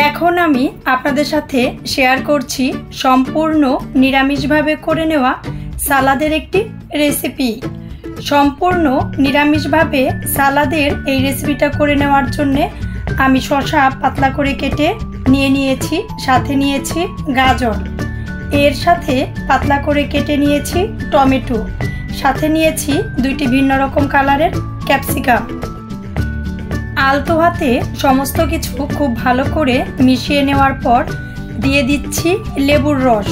এখন আমি আপনাদের সাথে শেয়ার করছি সম্পূর্ণ নিরামিষভাবে করে নেওয়া সালাদের একটি রেসিপি। সম্পূর্ণ নিরামিষভাবে সালাদের এই রেসিপিটা করে নেওয়ার জন্য আমি শসা পাতলা করে কেটে নিয়েছি, সাথে নিয়েছি গাজর, এর সাথে পাতলা করে কেটে নিয়েছি টমেটো, সাথে নিয়েছি দুইটি ভিন্ন রকম কালারের ক্যাপসিকাম। আলতো হাতে সমস্ত কিছু খুব ভালো করে মিশিয়ে নেওয়ার পর দিয়ে দিচ্ছি লেবুর রস।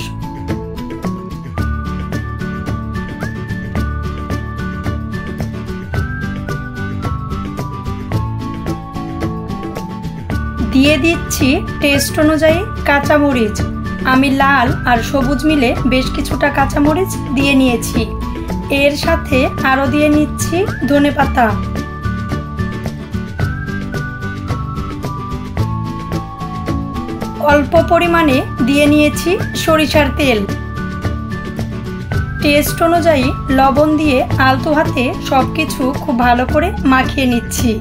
দিয়ে দিচ্ছি টেস্ট অনুযায়ী কাঁচামরিচ। আমি লাল আর সবুজ মিলে বেশ কিছুটা কাঁচামরিচ দিয়ে নিয়েছি। এর সাথে আরও দিয়ে নিচ্ছি ধনেপাতা। অল্প পরিমাণে দিয়ে নিয়েছি সরিষার তেল। টেস্ট অনুযায়ী লবণ দিয়ে আলতো হাতে সবকিছু খুব ভালো করে মাখিয়ে নিচ্ছি।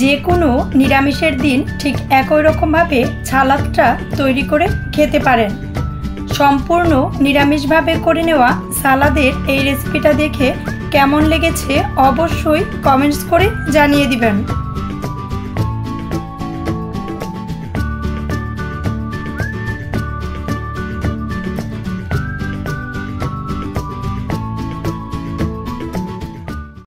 যে কোনো নিরামিষের দিন ঠিক একই রকমভাবে সালাদটা তৈরি করে খেতে পারেন। সম্পূর্ণ নিরামিষভাবে করে নেওয়া সালাদের এই রেসিপিটা দেখে কেমন লেগেছে অবশ্যই কমেন্টস করে জানিয়ে দিবেন।